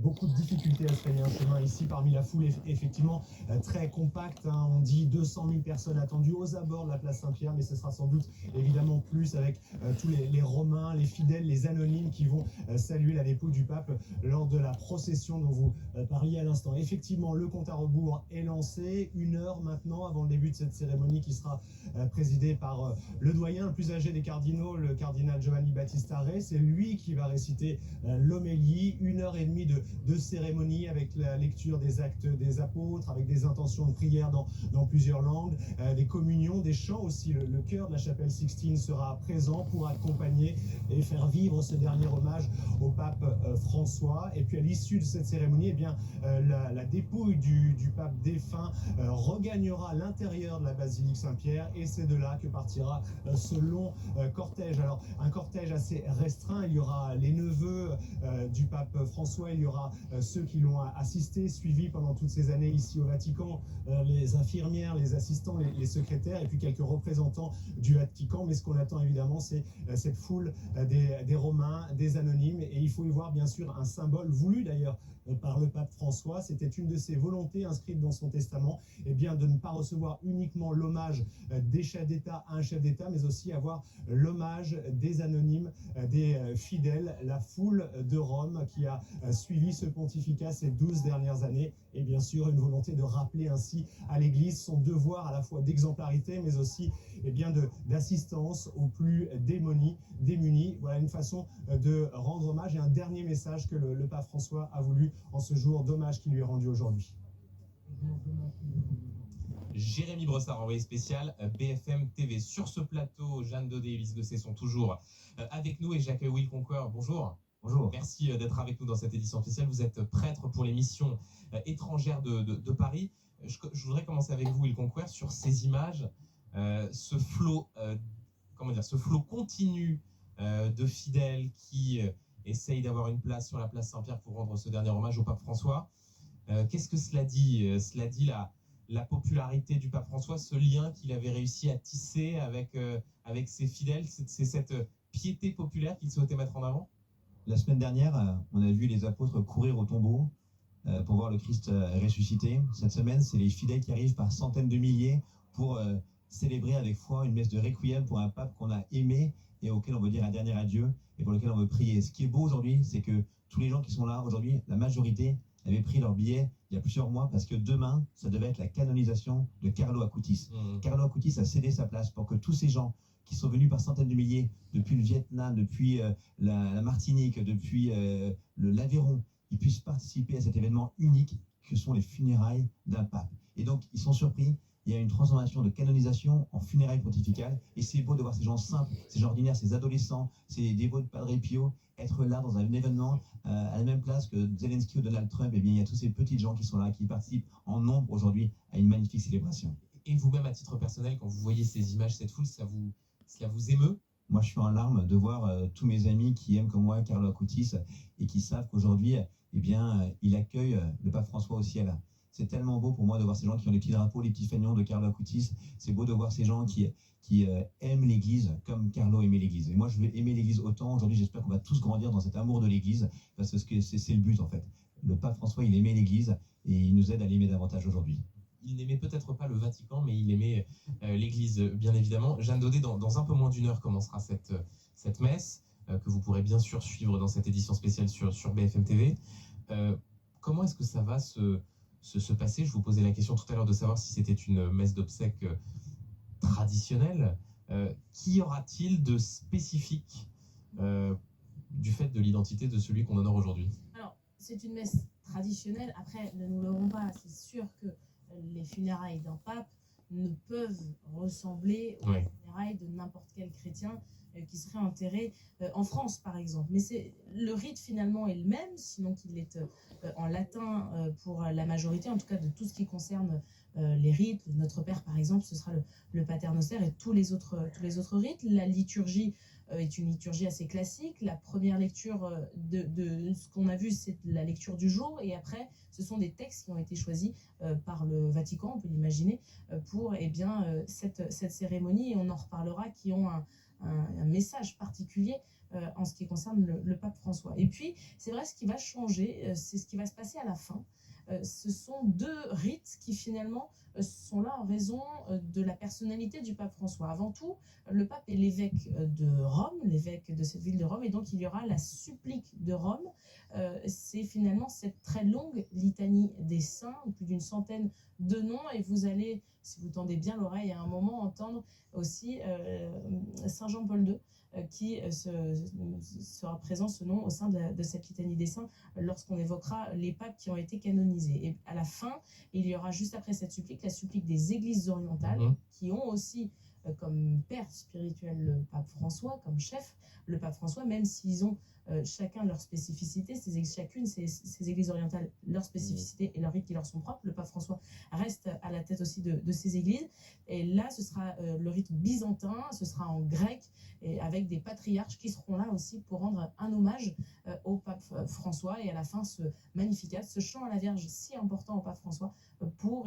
beaucoup de difficultés à se frayer un chemin ici parmi la foule, effectivement très compacte. On dit 200 000 personnes attendues aux abords de la place Saint-Pierre, mais ce sera sans doute évidemment plus avec tous les Romains, les fidèles, les anonymes qui vont saluer la dépouille du pape lors de la procession dont vous parliez à l'instant. Effectivement, le compte à rebours est lancé, 1 heure maintenant avant le début de cette cérémonie qui sera présidée par le doyen, le plus âgé des cardinaux, le cardinal Giovanni Battista Re. C'est lui qui va réciter l'homélie, 1 heure et demie de cérémonie avec la lecture des actes des apôtres, avec des intentions de prière dans plusieurs langues, des communions, des chants aussi. Le chœur de la chapelle Sixtine sera présent pour accompagner et faire vivre ce dernier hommage au pape François. Et puis à l'issue de cette cérémonie, eh bien, la dépouille du pape défunt regagnera l'intérieur de la basilique Saint-Pierre, et c'est de là que partira ce long cortège. Alors un cortège assez restreint, il y aura les neveux du pape François, il y aura ceux qui l'ont assisté, suivi pendant toutes ces années ici au Vatican, les infirmières, les assistants, les secrétaires, et puis quelques représentants du Vatican. Mais ce qu'on attend évidemment, c'est cette foule des Romains, des anonymes, et il faut y voir bien sûr un symbole voulu d'ailleurs par le pape François. C'était une de ses volontés inscrites dans son testament, et bien de ne pas recevoir uniquement l'hommage des chefs d'État à un chef d'État, mais aussi avoir l'hommage des anonymes, des fidèles, la foule de Rome qui a suivi ce pontificat ces 12 dernières années, et bien sûr une volonté de rappeler ainsi à l'Église son devoir à la fois d'exemplarité, mais aussi d'assistance aux plus démunis. Voilà une façon de rendre hommage, et un dernier message que le pape François a voulu en ce jour d'hommage qui lui est rendu aujourd'hui. Jérémy Brossard, envoyé spécial BFM TV. Sur ce plateau, Jeanne Daudet et Ulysse Gosset sont toujours avec nous, et j'accueille Will Conquer. Bonjour. Bonjour. Merci d'être avec nous dans cette édition spéciale. Vous êtes prêtre pour les missions étrangères de Paris. Je voudrais commencer avec vous, Will Conquer, sur ces images, ce flot continu de fidèles qui essayent d'avoir une place sur la place Saint-Pierre pour rendre ce dernier hommage au pape François. Qu'est-ce que cela dit? Cela dit la popularité du pape François, ce lien qu'il avait réussi à tisser avec ses fidèles. C'est cette piété populaire qu'il souhaitait mettre en avant. La semaine dernière, on a vu les apôtres courir au tombeau pour voir le Christ ressuscité. Cette semaine, c'est les fidèles qui arrivent par centaines de milliers pour célébrer avec foi une messe de requiem pour un pape qu'on a aimé et auquel on veut dire un dernier adieu et pour lequel on veut prier. Ce qui est beau aujourd'hui, c'est que tous les gens qui sont là aujourd'hui, la majorité avaient pris leur billet il y a plusieurs mois, parce que demain, ça devait être la canonisation de Carlo Acutis. Carlo Acutis a cédé sa place pour que tous ces gens qui sont venus par centaines de milliers depuis le Vietnam, depuis la Martinique, depuis l'Aveyron, ils puissent participer à cet événement unique que sont les funérailles d'un pape. Et donc, ils sont surpris. Il y a une transformation de canonisation en funérailles pontificales, et c'est beau de voir ces gens simples, ces gens ordinaires, ces adolescents, ces dévots de Padre Pio être là dans un événement à la même place que Zelensky ou Donald Trump. Et bien, il y a tous ces petites gens qui sont là, qui participent en nombre aujourd'hui à une magnifique célébration. Et vous-même, à titre personnel, quand vous voyez ces images, cette foule, cela vous émeut? Moi, je suis en larmes de voir tous mes amis qui aiment comme moi Carlo Acutis et qui savent qu'aujourd'hui, eh bien, il accueille le pape François au ciel. C'est tellement beau pour moi de voir ces gens qui ont les petits drapeaux, les petits fanions de Carlo Acutis. C'est beau de voir ces gens qui aiment l'Église comme Carlo aimait l'Église. Et moi, je veux aimer l'Église autant. Aujourd'hui, j'espère qu'on va tous grandir dans cet amour de l'Église, parce que c'est le but, en fait. Le pape François, il aimait l'Église, et il nous aide à l'aimer davantage aujourd'hui. Il n'aimait peut-être pas le Vatican, mais il aimait l'Église, bien évidemment. Jeanne Daudet, dans un peu moins d'1 heure, commencera cette messe, que vous pourrez bien sûr suivre dans cette édition spéciale sur BFM TV. Comment est-ce que ça va se passer? Je vous posais la question tout à l'heure de savoir si c'était une messe d'obsèques traditionnelle. Qu'y aura-t-il de spécifique du fait de l'identité de celui qu'on honore aujourd'hui? Alors, c'est une messe traditionnelle. Après, ne nous leurrons pas, c'est sûr que les funérailles d'un pape ne peuvent ressembler aux funérailles de n'importe quel chrétien qui serait enterré en France, par exemple. Mais le rite, finalement, est le même, sinon qu'il est en latin pour la majorité, en tout cas de tout ce qui concerne les rites. Notre Père, par exemple, ce sera le Pater Noster, et tous les autres rites. La liturgie est une liturgie assez classique. La première lecture de ce qu'on a vu, c'est la lecture du jour, et après, ce sont des textes qui ont été choisis par le Vatican, on peut l'imaginer, pour cette cérémonie, et on en reparlera, qui ont un message particulier en ce qui concerne le pape François. Et puis, c'est vrai, ce qui va changer, c'est ce qui va se passer à la fin. Ce sont deux rites qui finalement sont là en raison de la personnalité du pape François. Avant tout, le pape est l'évêque de Rome, l'évêque de cette ville de Rome, et donc il y aura la supplique de Rome. C'est finalement cette très longue litanie des saints, plus d'une centaine de noms, et vous allez, si vous tendez bien l'oreille à un moment, entendre aussi Saint Jean-Paul II, qui sera présent ce nom au sein de cette litanie des saints lorsqu'on évoquera les papes qui ont été canonisés. Et à la fin, il y aura juste après cette supplique, la supplique des églises orientales, qui ont aussi comme père spirituel le pape François, comme chef le pape François, même s'ils ont chacun leur spécificité, chacune ces églises orientales, leur spécificité et leurs rites qui leur sont propres. Le pape François reste à la tête aussi de ces églises. Et là, ce sera le rite byzantin, ce sera en grec, et avec des patriarches qui seront là aussi pour rendre un hommage au pape François. Et à la fin, ce Magnificat, ce chant à la Vierge si important au pape François, pour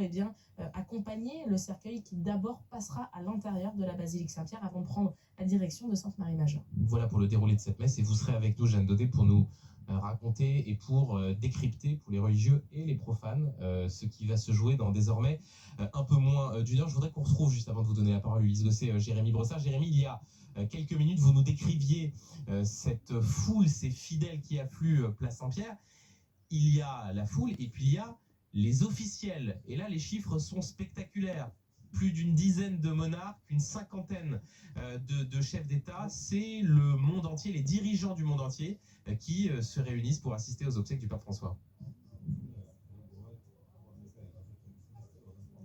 accompagner le cercueil qui d'abord passera à l'intérieur de la basilique Saint-Pierre avant de prendre la direction de Sainte-Marie-Majeure. Voilà pour le déroulé de cette messe, et vous serez avec nous, Jeanne Daudet, pour nous raconter et pour décrypter pour les religieux et les profanes ce qui va se jouer dans désormais un peu moins d'une heure. Je voudrais qu'on retrouve, juste avant de vous donner la parole, Ulysse Gosset, Jérémy Brossard. Jérémy, il y a quelques minutes, vous nous décriviez cette foule, ces fidèles qui affluent place Saint-Pierre. Il y a la foule et puis il y a les officiels. Et là, les chiffres sont spectaculaires. Plus d'une dizaine de monarques, une cinquantaine de chefs d'État. C'est le monde entier, les dirigeants du monde entier qui se réunissent pour assister aux obsèques du pape François.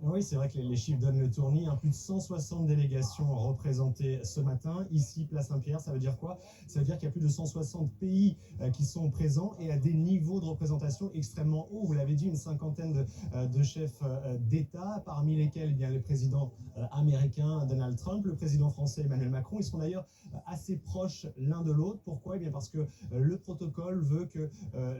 Oui, c'est vrai que les chiffres donnent le tournis. Plus de 160 délégations représentées ce matin, ici, place Saint-Pierre. Ça veut dire quoi? Ça veut dire qu'il y a plus de 160 pays qui sont présents et à des niveaux de représentation extrêmement hauts. Vous l'avez dit, une cinquantaine de chefs d'État, parmi lesquels le président américain Donald Trump, le président français Emmanuel Macron. Ils sont d'ailleurs assez proches l'un de l'autre. Pourquoi? Parce que le protocole veut que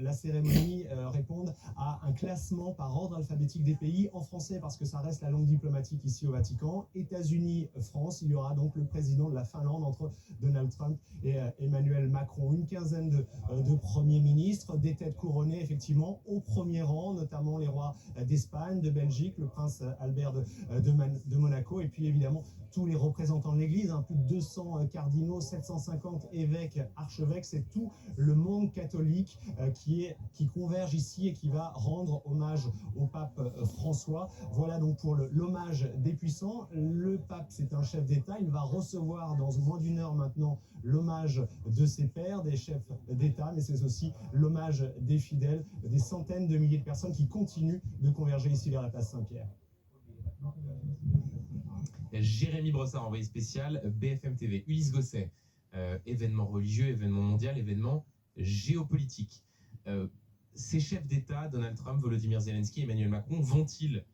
la cérémonie réponde à un classement par ordre alphabétique des pays en français, parce que ça reste la langue diplomatique ici au Vatican. États-Unis, France, il y aura donc le président de la Finlande entre Donald Trump et Emmanuel Macron. Une quinzaine de premiers ministres, des têtes couronnées effectivement au premier rang, notamment les rois d'Espagne, de Belgique, le prince Albert de Monaco, et puis évidemment tous les représentants de l'Église, plus de 200 cardinaux, 750 évêques, archevêques. C'est tout le monde catholique qui converge ici et qui va rendre hommage au pape François. Voilà donc pour l'hommage des puissants. Le pape, c'est un chef d'État. Il va recevoir dans moins d'une heure maintenant l'hommage de ses pairs, des chefs d'État, mais c'est aussi l'hommage des fidèles, des centaines de milliers de personnes qui continuent de converger ici vers la place Saint-Pierre. Jérémy Brossard, envoyé spécial BFM TV. Ulysse Gosset, événement religieux, événement mondial, événement géopolitique. Ces chefs d'État, Donald Trump, Volodymyr Zelensky, Emmanuel Macron, vont-ils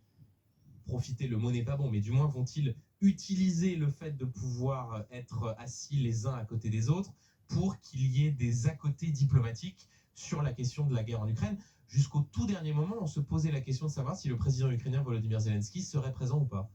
profiter, le mot n'est pas bon, mais du moins vont-ils utiliser le fait de pouvoir être assis les uns à côté des autres pour qu'il y ait des à-côtés diplomatiques sur la question de la guerre en Ukraine? Jusqu'au tout dernier moment, on se posait la question de savoir si le président ukrainien Volodymyr Zelensky serait présent ou pas.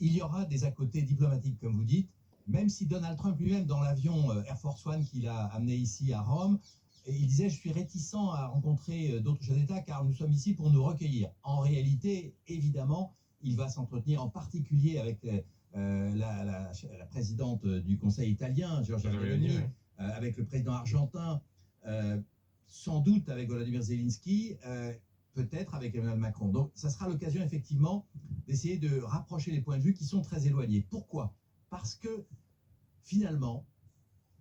Il y aura des à-côtés diplomatiques, comme vous dites, même si Donald Trump lui-même, dans l'avion Air Force One qu'il a amené ici à Rome, il disait « Je suis réticent à rencontrer d'autres chefs d'État car nous sommes ici pour nous recueillir ». En réalité, évidemment, il va s'entretenir en particulier avec la présidente du Conseil italien, Giorgia Meloni, avec le président argentin, sans doute avec Volodymyr Zelensky, peut-être avec Emmanuel Macron. Donc, ça sera l'occasion, effectivement, d'essayer de rapprocher les points de vue qui sont très éloignés. Pourquoi? Parce que, finalement,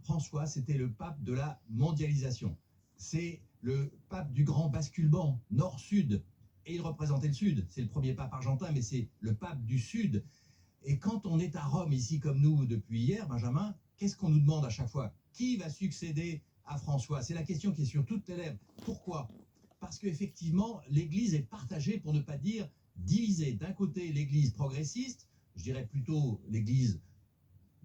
François, c'était le pape de la mondialisation. C'est le pape du grand basculement nord-sud. Et il représentait le sud. C'est le premier pape argentin, mais c'est le pape du sud. Et quand on est à Rome, ici, comme nous, depuis hier, Benjamin, qu'est-ce qu'on nous demande à chaque fois? Qui va succéder à François? C'est la question qui est sur toutes les lèvres. Pourquoi? Parce qu'effectivement, l'Église est partagée, pour ne pas dire divisée. D'un côté, l'Église progressiste, je dirais plutôt l'Église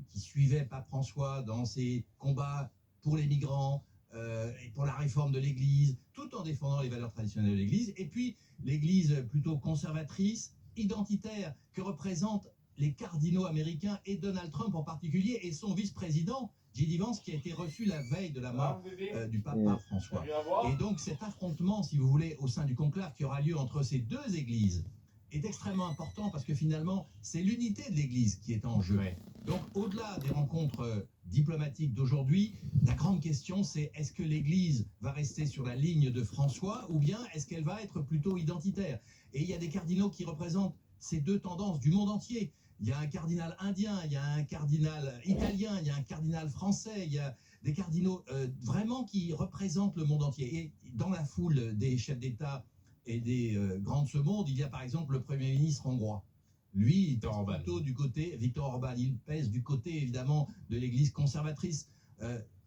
qui suivait Pape François dans ses combats pour les migrants et pour la réforme de l'Église, tout en défendant les valeurs traditionnelles de l'Église. Et puis, l'Église plutôt conservatrice, identitaire, que représentent les cardinaux américains et Donald Trump en particulier, et son vice-président, J.D. Vance qui a été reçu la veille de la mort du pape par François. Et donc cet affrontement, si vous voulez, au sein du conclave qui aura lieu entre ces deux églises est extrêmement important parce que finalement, c'est l'unité de l'Église qui est en jeu. Ouais. Donc, au-delà des rencontres diplomatiques d'aujourd'hui, la grande question, c'est est-ce que l'Église va rester sur la ligne de François ou bien est-ce qu'elle va être plutôt identitaire? Et il y a des cardinaux qui représentent ces deux tendances du monde entier. Il y a un cardinal indien, il y a un cardinal italien, il y a un cardinal français, il y a des cardinaux vraiment qui représentent le monde entier. Et dans la foule des chefs d'État et des grands de ce monde, il y a par exemple le Premier ministre hongrois. Lui, il pèse plutôt du côté, Viktor Orban, il pèse du côté évidemment de l'Église conservatrice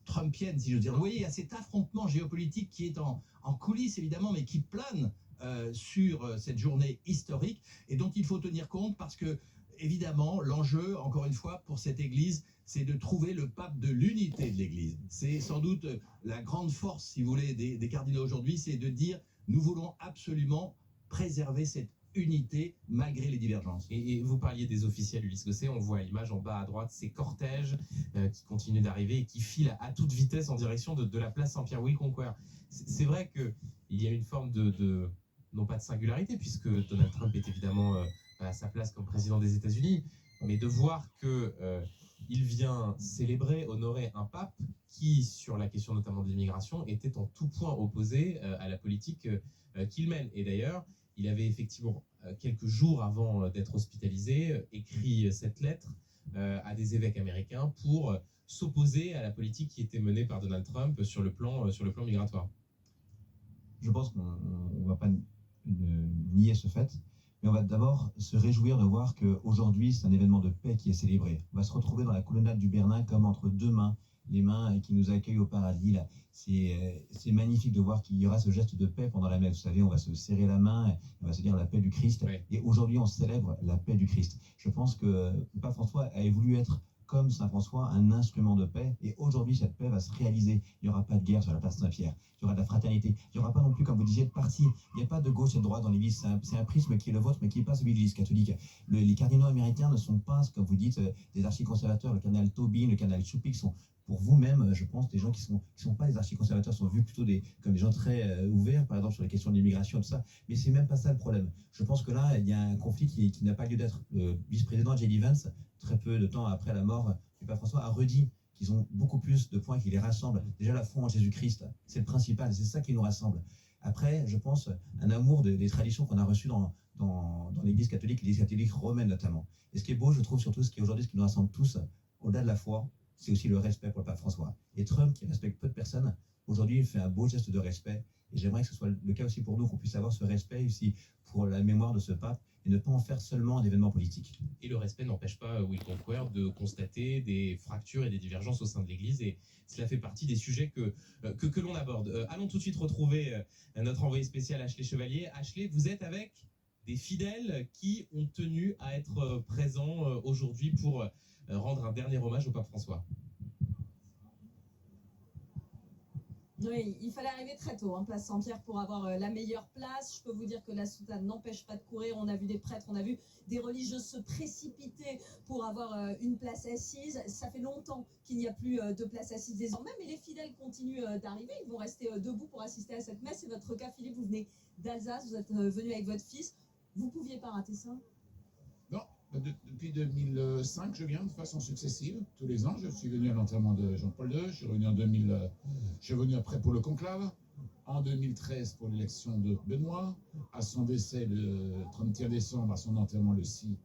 trumpienne, si je veux dire. Vous voyez, il y a cet affrontement géopolitique qui est en coulisses évidemment, mais qui plane sur cette journée historique et dont il faut tenir compte parce que, évidemment, l'enjeu, encore une fois, pour cette Église, c'est de trouver le pape de l'unité de l'Église. C'est sans doute la grande force, si vous voulez, des cardinaux aujourd'hui, c'est de dire nous voulons absolument préserver cette unité malgré les divergences. Et vous parliez des officiels, Ulysse Gosset, on voit à l'image en bas à droite ces cortèges qui continuent d'arriver et qui filent à toute vitesse en direction de la place Saint-Pierre. Will Conquer. C'est vrai qu'il y a une forme de non pas de singularité, puisque Donald Trump est évidemment à sa place comme président des États-Unis, mais de voir que il vient célébrer, honorer un pape qui, sur la question notamment de l'immigration, était en tout point opposé à la politique qu'il mène. Et d'ailleurs, il avait effectivement, quelques jours avant d'être hospitalisé, écrit cette lettre à des évêques américains pour s'opposer à la politique qui était menée par Donald Trump sur le plan migratoire. Je pense qu'on ne va pas nier ce fait, mais on va d'abord se réjouir de voir qu'aujourd'hui, c'est un événement de paix qui est célébré. On va se retrouver dans la colonnade du Bernin comme entre deux mains, les mains qui nous accueillent au paradis. Là. C'est magnifique de voir qu'il y aura ce geste de paix pendant la messe. Vous savez, on va se serrer la main, on va se dire la paix du Christ. Oui. Et aujourd'hui, on célèbre la paix du Christ. Je pense que le pape François a voulu être, comme Saint François, un instrument de paix. Et aujourd'hui, cette paix va se réaliser. Il n'y aura pas de guerre sur la place Saint-Pierre. Il y aura de la fraternité. Il n'y aura pas non plus, comme vous disiez, de parti. Il n'y a pas de gauche et de droite dans l'Église. C'est un prisme qui est le vôtre, mais qui n'est pas celui de l'Église catholique. Les cardinaux américains ne sont pas, comme vous dites, des archiconservateurs. Le cardinal Tobin, le cardinal Chupik sont, pour vous-même, je pense, des gens qui sont pas des archiconservateurs, sont vus plutôt comme des gens très ouverts, par exemple, sur les questions de l'immigration, tout ça. Mais c'est même pas ça le problème. Je pense que là, il y a un conflit qui n'a pas lieu d'être. Le vice-président J.D. Vance, très peu de temps après la mort du pape François, a redit qu'ils ont beaucoup plus de points qui les rassemblent. Déjà, la foi en Jésus-Christ, c'est le principal, c'est ça qui nous rassemble. Après, je pense, un amour des traditions qu'on a reçues dans l'Église catholique, l'Église catholique romaine notamment. Et ce qui est beau, je trouve, surtout, ce qui aujourd'hui, ce qui nous rassemble tous, au-delà de la foi, c'est aussi le respect pour le pape François. Et Trump, qui respecte peu de personnes, aujourd'hui, il fait un beau geste de respect. Et j'aimerais que ce soit le cas aussi pour nous, qu'on puisse avoir ce respect aussi pour la mémoire de ce pape et ne pas en faire seulement un événement politique. Et le respect n'empêche pas Will Conquer de constater des fractures et des divergences au sein de l'Église. Et cela fait partie des sujets que l'on aborde. Allons tout de suite retrouver notre envoyé spécial Ashley Chevalier. Ashley, vous êtes avec des fidèles qui ont tenu à être présents aujourd'hui pour rendre un dernier hommage au pape François. Oui, il fallait arriver très tôt, place Saint-Pierre, pour avoir la meilleure place. Je peux vous dire que la soutane n'empêche pas de courir. On a vu des prêtres, on a vu des religieuses se précipiter pour avoir une place assise. Ça fait longtemps qu'il n'y a plus de place assise désormais, mais les fidèles continuent d'arriver. Ils vont rester debout pour assister à cette messe. C'est votre cas, Philippe, vous venez d'Alsace, vous êtes venu avec votre fils. Vous ne pouviez pas rater ça? Non, depuis 2005, je viens de façon successive. Tous les ans, je suis venu à l'enterrement de Jean-Paul II. Je suis revenu en 2000. Je suis venu après pour le conclave. En 2013 pour l'élection de Benoît. À son décès le 31 décembre, à son enterrement le 6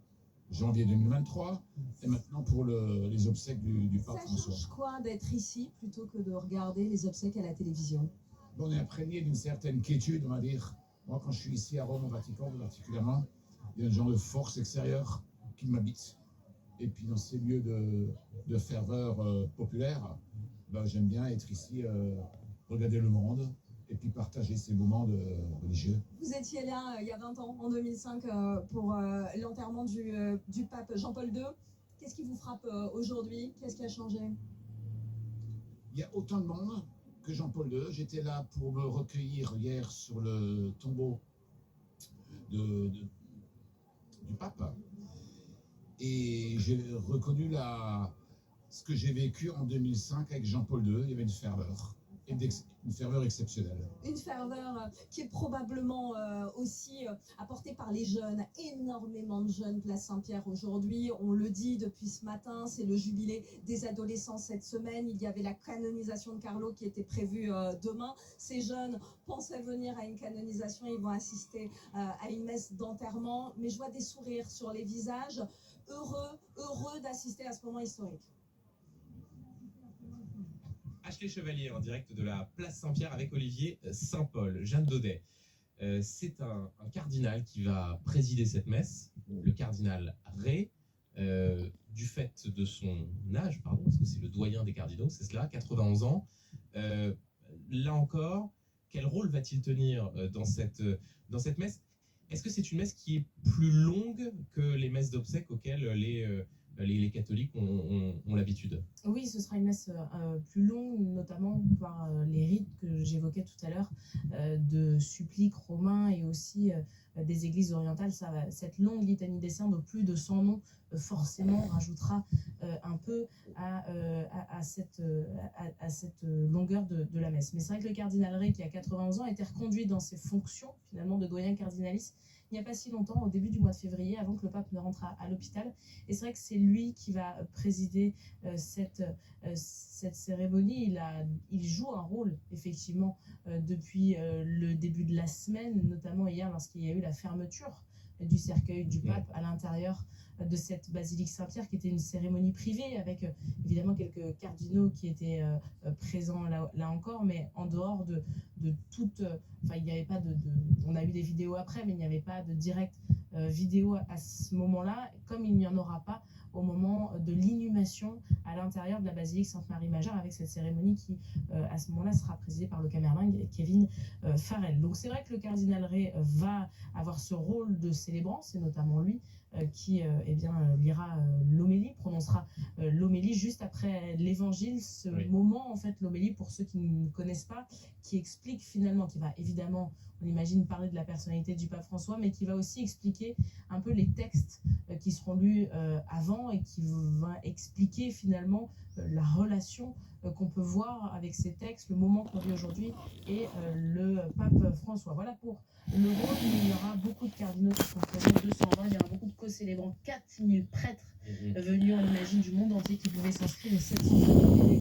janvier 2023. Et maintenant pour les obsèques du pape François. Ça change quoi d'être ici plutôt que de regarder les obsèques à la télévision? On est imprégné d'une certaine quiétude, on va dire. Moi, quand je suis ici à Rome, au Vatican, particulièrement, il y a un genre de force extérieure qui m'habite. Et puis dans ces lieux de ferveur populaire, j'aime bien être ici, regarder le monde et puis partager ces moments religieux. Vous étiez là il y a 20 ans, en 2005, pour l'enterrement du pape Jean-Paul II. Qu'est-ce qui vous frappe aujourd'hui? Qu'est-ce qui a changé? Il y a autant de monde que Jean-Paul II. J'étais là pour me recueillir hier sur le tombeau du pape. Et j'ai reconnu ce que j'ai vécu en 2005 avec Jean-Paul II. Il y avait une ferveur, une ferveur exceptionnelle. Une ferveur qui est probablement aussi apportée par les jeunes. Énormément de jeunes, place Saint-Pierre aujourd'hui. On le dit depuis ce matin, c'est le jubilé des adolescents cette semaine. Il y avait la canonisation de Carlo qui était prévue demain. Ces jeunes pensaient venir à une canonisation, ils vont assister à une messe d'enterrement. Mais je vois des sourires sur les visages, heureux d'assister à ce moment historique. Ashley Chevalier en direct de la place Saint-Pierre avec Olivier Saint-Paul. Jeanne Daudet, c'est un cardinal qui va présider cette messe, le cardinal Ray, du fait de son âge, pardon, parce que c'est le doyen des cardinaux, c'est cela, 91 ans. Là encore, quel rôle va-t-il tenir dans cette messe? Est-ce que c'est une messe qui est plus longue que les messes d'obsèques auxquelles les catholiques ont l'habitude? Oui, ce sera une messe plus longue, notamment par les rites que j'évoquais tout à l'heure, de suppliques romains et aussi des églises orientales. Cette longue litanie des saints de plus de 100 noms, forcément, rajoutera un peu à cette longueur de la messe. Mais c'est vrai que le cardinal Ray, qui a 91 ans, a été reconduit dans ses fonctions, finalement, de doyen cardinaliste, il n'y a pas si longtemps, au début du mois de février, avant que le pape ne rentre à l'hôpital. Et c'est vrai que c'est lui qui va présider cette cérémonie. Il joue un rôle, effectivement, depuis le début de la semaine, notamment hier, lorsqu'il y a eu la fermeture du cercueil du pape à l'intérieur de cette basilique Saint-Pierre, qui était une cérémonie privée, avec évidemment quelques cardinaux qui étaient présents là encore, mais en dehors de toute... Enfin, il n'y avait pas on a eu des vidéos après, mais il n'y avait pas de direct vidéo à ce moment-là, comme il n'y en aura pas au moment de l'inhumation à l'intérieur de la basilique Sainte-Marie-Majeure, avec cette cérémonie qui, à ce moment-là, sera présidée par le camerlingue Kevin Farrell. Donc c'est vrai que le cardinal Ray va avoir ce rôle de célébrant, c'est notamment lui qui lira l'homélie, prononcera l'homélie juste après l'évangile, ce moment, en fait, l'homélie, pour ceux qui ne connaissent pas, qui explique finalement, qui va évidemment, on imagine, parler de la personnalité du pape François, mais qui va aussi expliquer un peu les textes qui seront lus avant et qui va expliquer finalement la relation qu'on peut voir avec ces textes, le moment qu'on vit aujourd'hui et le pape François. Voilà pour le rôle. Il y aura beaucoup de cardinaux qui sont présents, 220, il y aura beaucoup de co-célébrants, 4000 prêtres venus, on imagine, du monde entier qui pouvaient s'inscrire, et 750 000